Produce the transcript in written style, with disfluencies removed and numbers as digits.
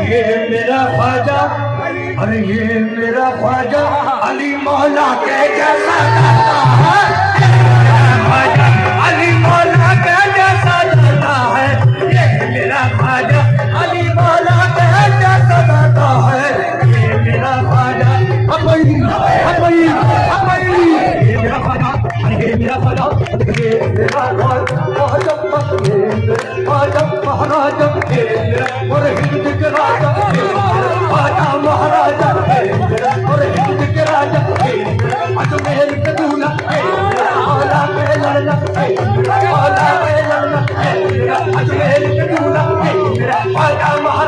ये मेरा ख्वाजा, अरे ये मेरा ख्वाजा अली मौला के जैसा दाता है। ख्वाजा अली मौला के जैसा दाता है। ये मेरा ख्वाजा अली मौला के जैसा दाता है। ये मेरा ख्वाजा अबई अबई अबई, ये मेरा ख्वाजा, ये मेरा ख्वाजा, ये मेरा ख्वाजा महाराजा, ये मेरा और हिंद के राजा, ये मेरा ख्वाजा महाराजा, ये मेरा और हिंद के राजा, ये मेरा अजमेर के दूल्हा, ये मेरा मौला के लड़ना, ये मेरा मौला के लड़ना, ये मेरा अजमेर के दूल्हा, ये मेरा ख्वाजा महाराजा।